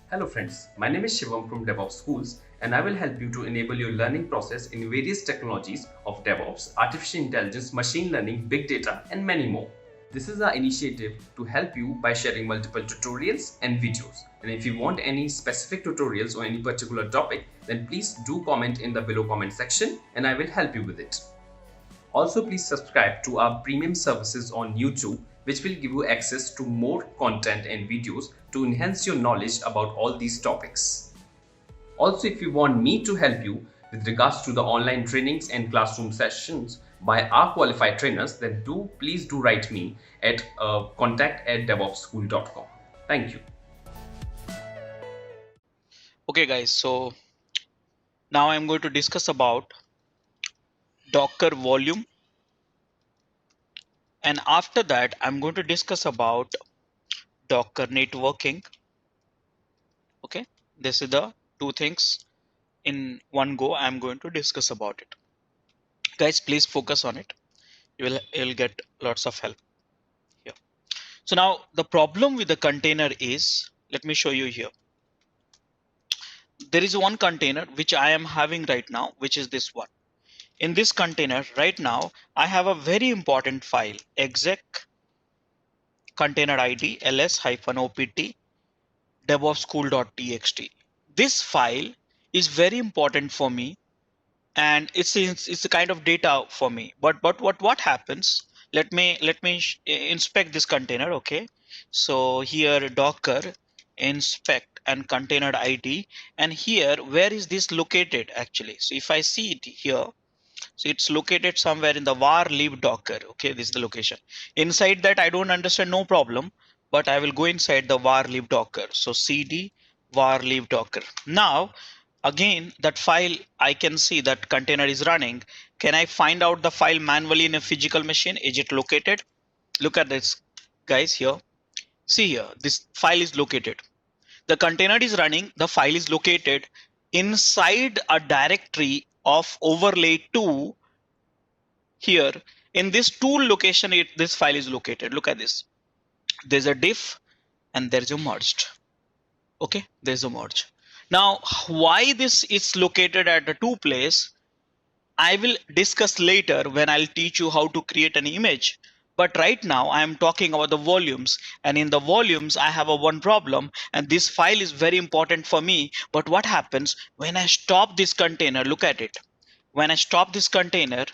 Hello friends, my name is Shivam from DevOps Schools and I will help you to enable your learning process in various technologies of DevOps, artificial intelligence, machine learning, big data and many more. This is our initiative to help you by sharing multiple tutorials and videos. And if you want any specific tutorials or any particular topic, then please do comment in the below comment section and I will help you with it. Also, please subscribe to our premium services on YouTube, which will give you access to more content and videos to enhance your knowledge about all these topics. Also, if you want me to help you with regards to the online trainings and classroom sessions by our qualified trainers, then please do write me at contact@devopsschool.com. Thank you. Okay guys, so now I'm going to discuss about Docker volume, and after that I'm going to discuss about Docker networking. Okay, this is the two things in one go I'm going to discuss about it. Guys, please focus on it. You'll get lots of help here. So now the problem with the container is, let me show you here. There is one container which I am having right now, which is this one. In this container right now, I have a very important file, exec container id ls-opt devopsschool.txt. This file is very important for me, and it's a kind of data for me. But what happens? Let me inspect this container. Okay, so here docker inspect and container id, and here where is this located actually? So if I see it here, so it's located somewhere in the var lib docker. Okay, this is the location. Inside that I don't understand, no problem, but I will go inside the var lib docker. So cd var lib docker. Now again, that file, I can see that container is running. Can I find out the file manually in a physical machine? Is it located? Look at this guys here. See here, this file is located. The container is running, the file is located inside a directory of overlay 2. Here in this tool location, this file is located. Look at this. There's a diff and there's a merged. Okay, there's a merge. Now why this is located at the two place, I will discuss later when I'll teach you how to create an image. But right now I am talking about the volumes, and in the volumes I have a one problem, and this file is very important for me. But what happens when I stop this container? Look at it. When I stop this container,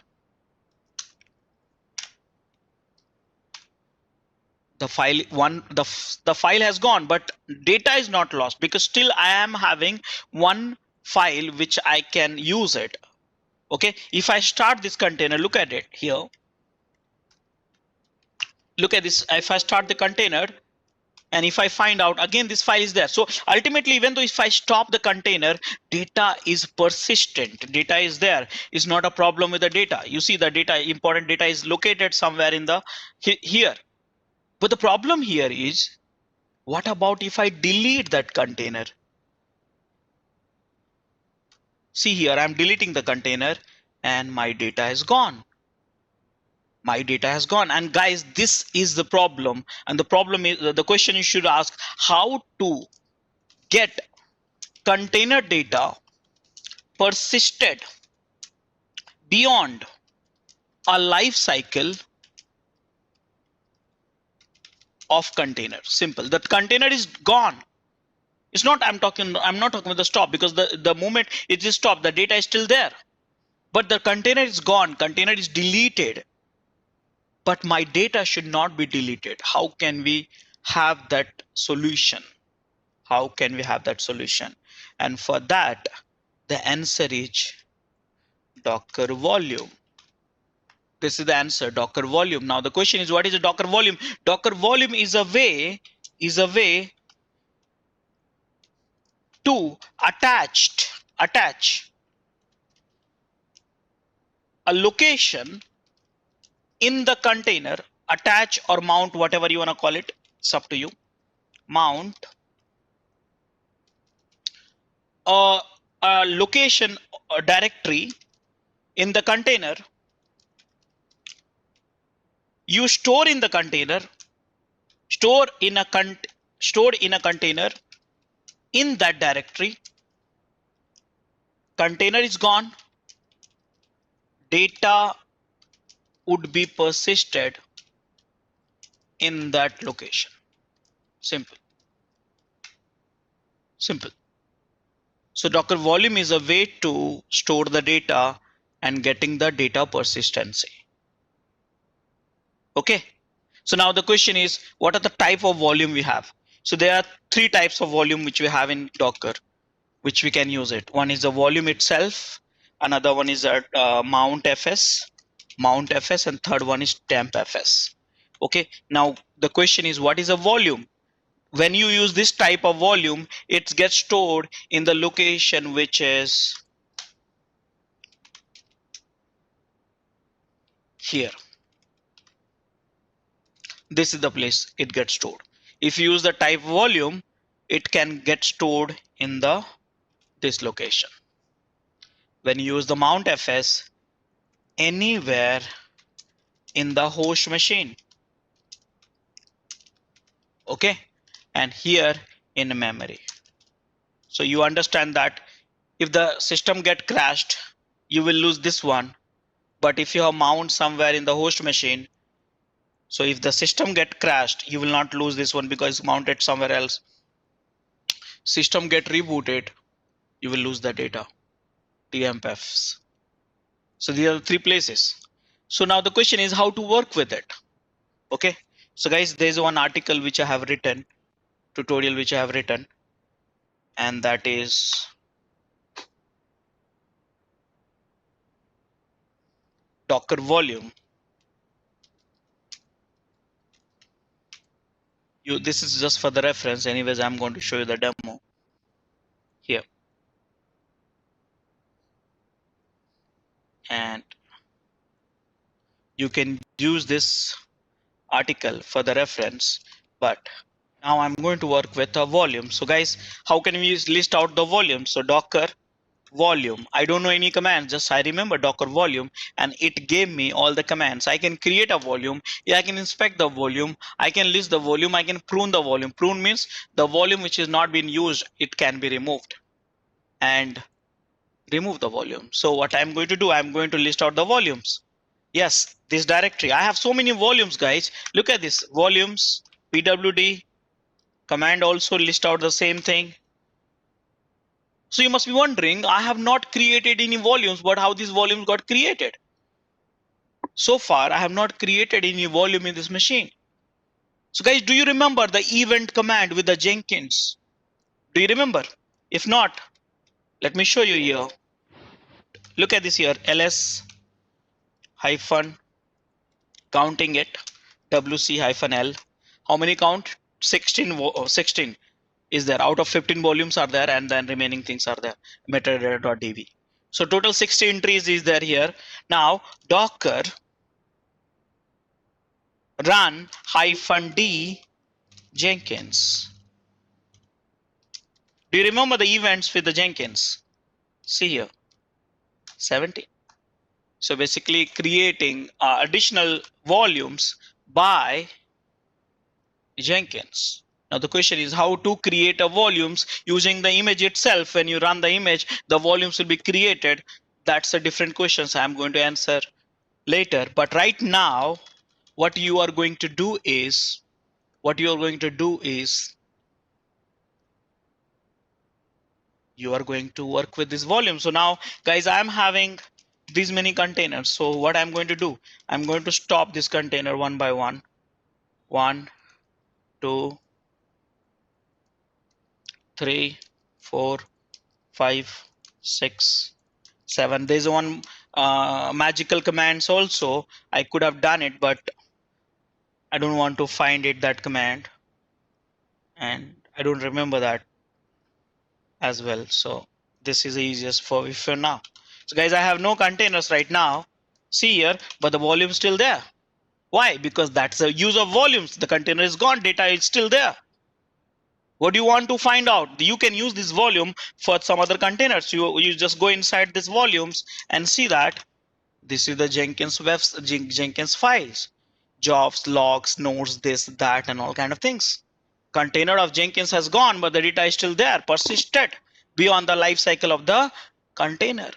the file has gone, but data is not lost, because still I am having one file which I can use it. Okay, if I start this container, look at it here. Look at this. If I start the container and if I find out, again this file is there. So ultimately, even though if I stop the container, data is persistent, data is there. It's not a problem with the data. You see the data, important data is located somewhere in the here. But the problem here is, what about if I delete that container? See here, I'm deleting the container and my data is gone. My data has gone. And guys, this is the problem. And the problem is, the question you should ask, how to get container data persisted beyond a life cycle of container. Simple. The container is gone. It's not, I'm not talking about the stop, because the moment it is stopped, the data is still there. But the container is gone, container is deleted. But my data should not be deleted. How can we have that solution? How can we have that solution? And for that, the answer is Docker volume. This is the answer, Docker volume. Now the question is, what is a Docker volume? Docker volume is a way to attach a location in the container, attach or mount, whatever you want to call it, it's up to you. Mount a location, a directory in the container. You store in the container, stored in a container in that directory, container is gone, data would be persisted in that location. Simple. Simple. So Docker volume is a way to store the data and getting the data persistency. Okay. So now the question is, what are the type of volume we have? So there are three types of volume which we have in Docker, which we can use it. One is the volume itself. Another one is a mount fs, and third one is temp fs. Okay. Now the question is, what is a volume? When you use this type of volume, it gets stored in the location which is here. This is the place it gets stored. If you use the type volume, it can get stored in this location. When you use the mount fs, anywhere in the host machine. Okay, and here in memory. So you understand that if the system get crashed, you will lose this one. But if you have mount somewhere in the host machine, so if the system get crashed, you will not lose this one because it's mounted somewhere else. System get rebooted, you will lose the data, TMPFs. So these are the three places. So now the question is how to work with it. Okay, so guys, there's one article which I have written, tutorial which I have written, and that is Docker volume. This is just for the reference. Anyways, I'm going to show you the demo here. And you can use this article for the reference, but now I'm going to work with a volume. So guys, how can we list out the volume? So Docker volume, I don't know any commands, just I remember Docker volume, and it gave me all the commands. I can create a volume, I can inspect the volume, I can list the volume, I can prune the volume. Prune means the volume which is not being used, it can be removed, and remove the volume. So what I'm going to do, I'm going to list out the volumes. Yes, this directory, I have so many volumes, guys. Look at this, volumes, pwd command also list out the same thing. So you must be wondering, I have not created any volumes, but how these volumes got created? So far, I have not created any volume in this machine. So guys, do you remember the event command with the Jenkins? Do you remember? If not, let me show you here. Look at this here, ls hyphen counting it, wc hyphen l. How many count? 16 is there. Out of 15 volumes are there, and then remaining things are there, metadata.db. So total 60 entries is there here. Now Docker run -d Jenkins. Do you remember the events with the Jenkins? See here, 17. So basically creating additional volumes by Jenkins. Now the question is how to create a volumes using the image itself. When you run the image, the volumes will be created. That's a different question, so I'm going to answer later. But right now, what you are going to do is you are going to work with this volume. So now, guys, I'm having these many containers. So what I'm going to do, I'm going to stop this container one by one. 1, 2, 3, 4, 5, 6, 7. There's one magical commands also. I could have done it, but I don't want to find it, that command, and I don't remember that as well. So this is the easiest for now. So guys, I have no containers right now. See here, but the volume is still there. Why? Because that's the use of volumes. The container is gone, data is still there. What do you want to find out? You can use this volume for some other containers. You just go inside these volumes and see that this is the Jenkins files, jobs, logs, nodes, this, that, and all kind of things. Container of Jenkins has gone, but the data is still there, persisted beyond the life cycle of the container.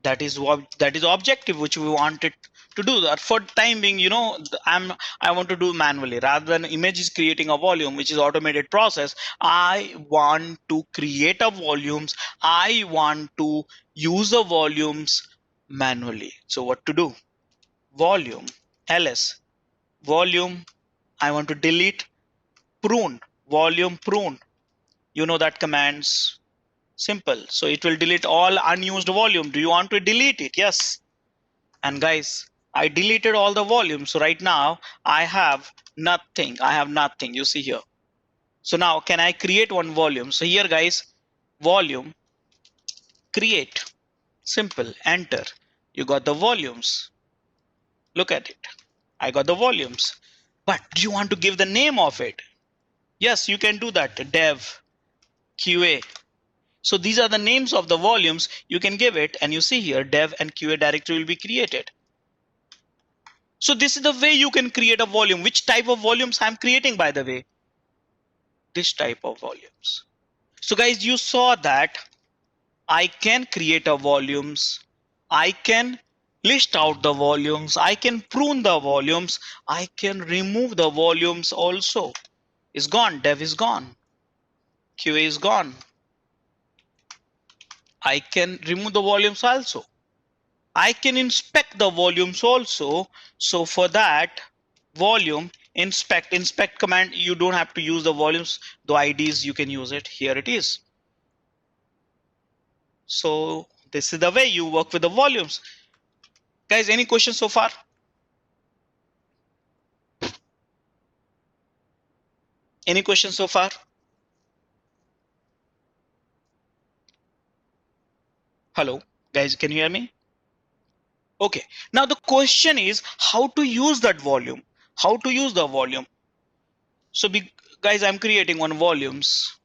That is what, that is objective which we wanted to do. That for time being, you know, I want to do manually rather than image is creating a volume, which is automated process. I want to create a volumes. I want to use the volumes manually. So what to do? Volume ls volume. I want to delete prune, volume prune. You know that commands simple. So it will delete all unused volume. Do you want to delete it? Yes. And guys, I deleted all the volumes. So right now I have nothing. I have nothing. You see here. So now can I create one volume? So here guys, volume, create, simple, enter. You got the volumes. Look at it. I got the volumes. But do you want to give the name of it? Yes, you can do that. Dev, QA. So these are the names of the volumes. You can give it, and you see here dev and QA directory will be created. So this is the way you can create a volume. Which type of volumes I'm creating, by the way? This type of volumes. So guys, you saw that I can create a volumes. I can list out the volumes. I can prune the volumes. I can remove the volumes also. It's gone. Dev is gone. QA is gone. I can remove the volumes also. I can inspect the volumes also. So for that, volume inspect command, you don't have to use the volumes, the IDs, you can use it. Here it is. So this is the way you work with the volumes. Guys, any questions so far? Any questions so far? Hello, guys, can you hear me? Okay, now the question is how to use that volume. How to use the volume. So guys, I'm creating one volumes.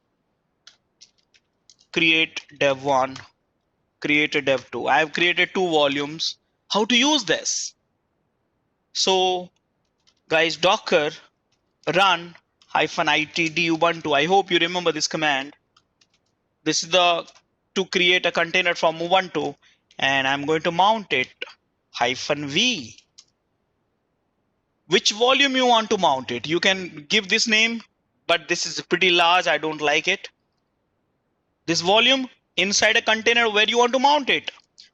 Create dev1, create a dev2. I have created two volumes. How to use this? So guys, docker run -itd ubuntu. I hope you remember this command. This is the to create a container from Ubuntu, and I'm going to mount it -v. Which volume you want to mount it? You can give this name, but this is pretty large. I don't like it. This volume inside a container, where you want to mount it?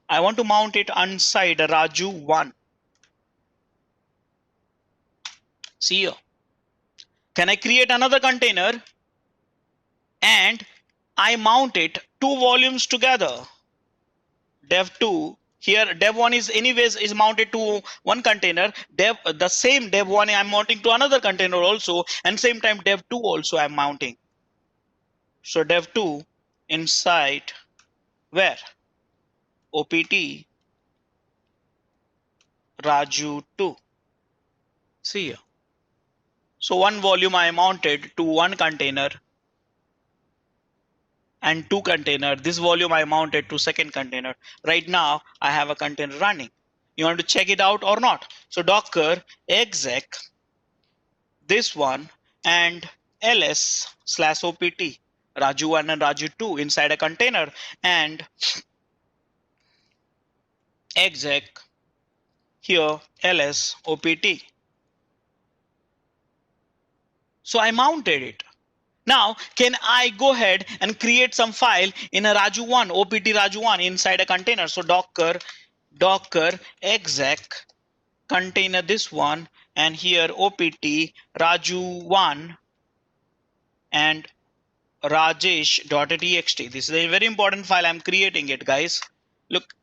I want to mount it inside Raju1. See here. Can I create another container and I mount it two volumes together? Dev2 here, dev1 is anyways is mounted to one container. The same dev1 I'm mounting to another container also, and same time dev2 also I'm mounting. So dev2 inside where? OPT Raju2. See here. So one volume I mounted to one container and two container. This volume I mounted to second container. Right now I have a container running. You want to check it out or not? So docker exec this one and ls/opt Raju1 and Raju2 inside a container, and exec here ls opt. So I mounted it. Now can I go ahead and create some file in a Raju1 opt Raju1 inside a container? So docker exec container this one, and here opt Raju1 and rajesh.txt. This is a very important file. I'm creating it, guys. Look.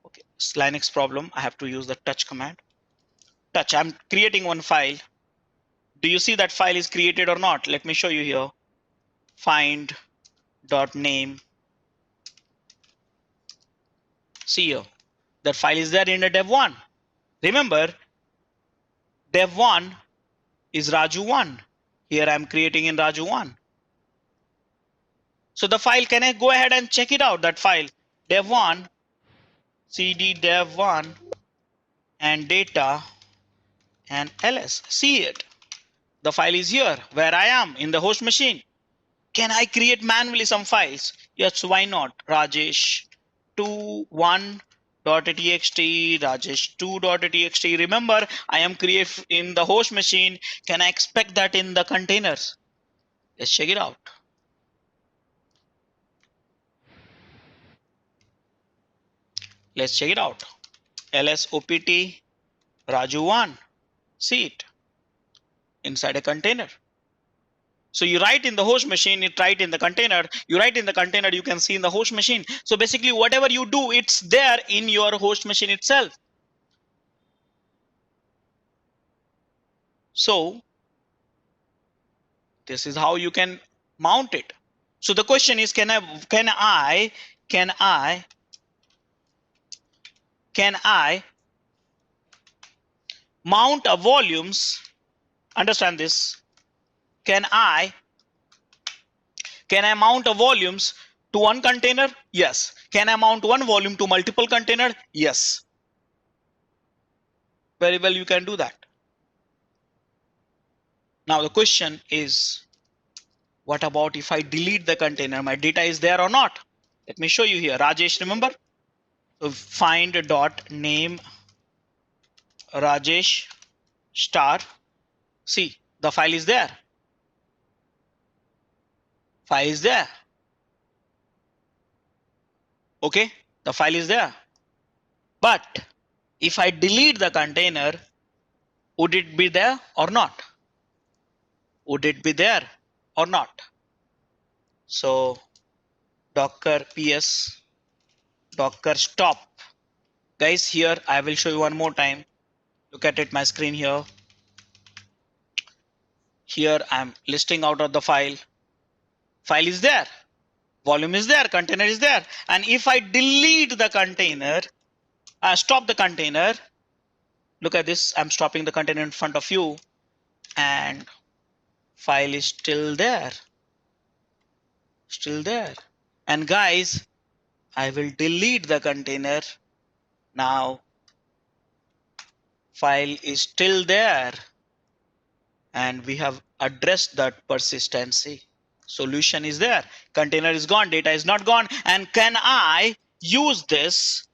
Okay, it's Linux problem. I have to use the touch command. Touch. I'm creating one file. Do you see that file is created or not? Let me show you here. Find.name. See here. That file is there in the dev1. Remember, dev1 is Raju1. Here I'm creating in Raju1. So the file, can I go ahead and check it out? That file, dev1, cd dev1 and data and ls. See it. The file is here where I am in the host machine. Can I create manually some files? Yes, why not? Rajesh21.txt, Rajesh2.txt. Remember, I am create in the host machine. Can I expect that in the containers? Let's check it out. Let's check it out. lsopt raju1. See it inside a container. So you write in the host machine, it write in the container, you write in the container, you can see in the host machine. So basically whatever you do, it's there in your host machine itself. So this is how you can mount it. So the question is, can I mount a volumes? Understand this. Can I mount a volumes to one container? Yes. Can I mount one volume to multiple container? Yes. Very well, you can do that. Now the question is, what about if I delete the container? My data is there or not? Let me show you here. Rajesh, remember? So find dot name Rajesh star. See, the file is there. File is there. Okay, the file is there. But if I delete the container, would it be there or not? Would it be there or not? So docker ps docker stop. Guys, here I will show you one more time. Look at it, my screen here. Here I'm listing out of the file. File is there. Volume is there. Container is there. And if I delete the container, stop the container. Look at this. I'm stopping the container in front of you. And file is still there. Still there. And guys, I will delete the container. Now, file is still there. And we have addressed that persistency. Solution is there. Container is gone. Data is not gone. And can I use this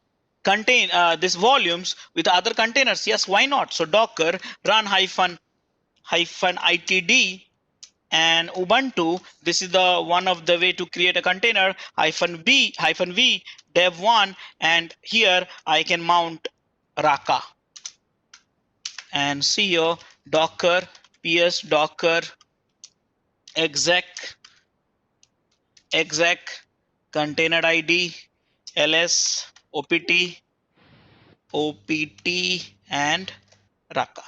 this volumes with other containers? Yes, why not? So Docker run hyphen itd and Ubuntu. This is the one of the way to create a container -v dev1, and here I can mount Raka. And see here, Docker ps docker exec container id ls opt and Raka.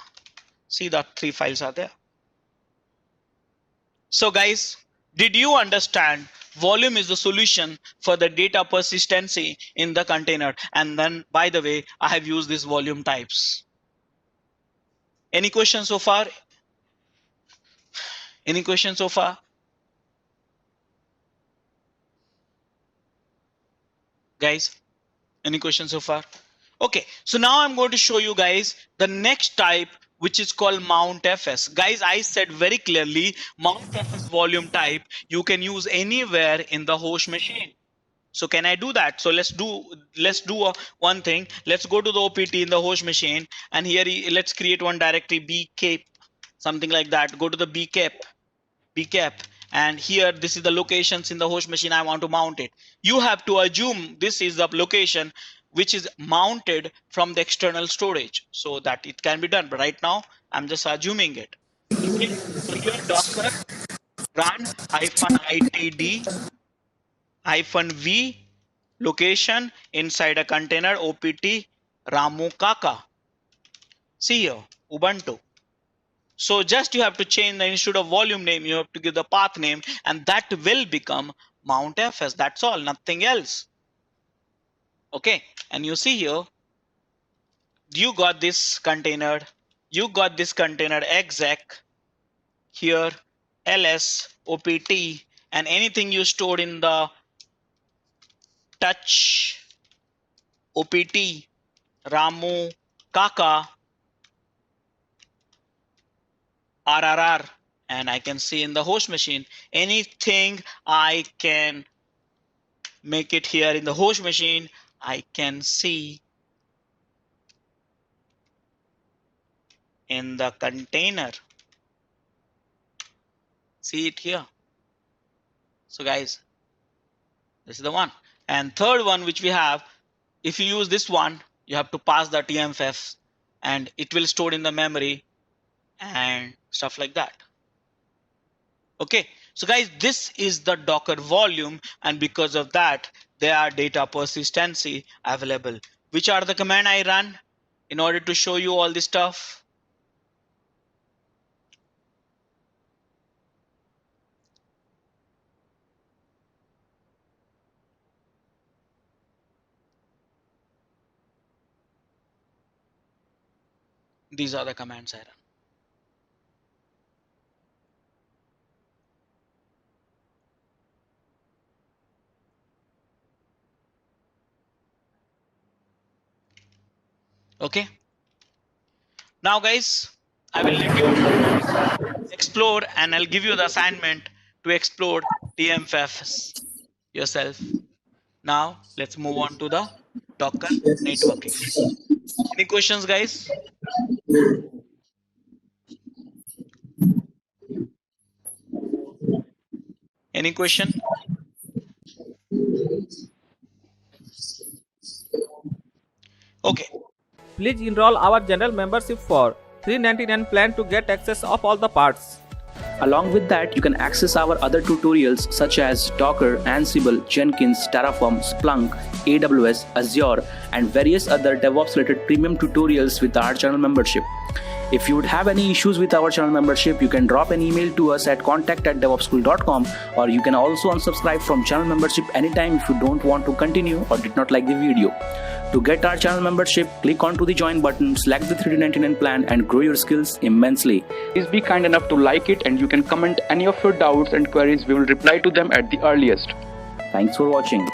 See, the 3 files are there. So guys, did you understand? Volume is the solution for the data persistency in the container. And then, by the way, I have used these volume types. Any questions so far? Any questions so far? Guys, any questions so far? Okay, so now I'm going to show you guys the next type, which is called mountfs. Guys, I said very clearly, mountfs volume type you can use anywhere in the host machine. So can I do that? So let's do one thing. Let's go to the opt in the host machine, and here let's create one directory bcap, something like that. Go to the bcap, and here this is the locations in the host machine I want to mount it. You have to assume this is the location which is mounted from the external storage, so that it can be done. But right now I'm just assuming it. Okay. So here docker run -itd -v location inside a container opt Ramu Kaka. See here, Ubuntu. So just you have to change the, instead of volume name, you have to give the path name, and that will become mountfs. That's all, nothing else. Okay, and you see here, you got this container, exec here, ls opt, and anything you stored in the touch opt Ramu Kaka RRR, and I can see in the host machine anything I can make it here in the host machine. I can see in the container. See it here. So guys, this is the one. And third one which we have, if you use this one, you have to pass the TMFF and it will store in the memory and stuff like that. Okay, so guys, this is the Docker volume, and because of that there are data persistency available. Which are the command I run in order to show you all this stuff? These are the commands I run. Okay, now guys, I will let you explore, and I'll give you the assignment to explore TMFFs yourself. Now let's move on to the Docker networking. Any questions, guys? Any question? Okay. Please enroll our general membership for $399 plan to get access of all the parts. Along with that, you can access our other tutorials such as Docker, Ansible, Jenkins, Terraform, Splunk, AWS, Azure, and various other DevOps related premium tutorials with our channel membership. If you would have any issues with our channel membership, you can drop an email to us at contact@devopsschool.com, or you can also unsubscribe from channel membership anytime if you don't want to continue or did not like the video. To get our channel membership, click onto the join button, select the $399 plan and grow your skills immensely. Please be kind enough to like it, and you can comment any of your doubts and queries. We will reply to them at the earliest. Thanks for watching.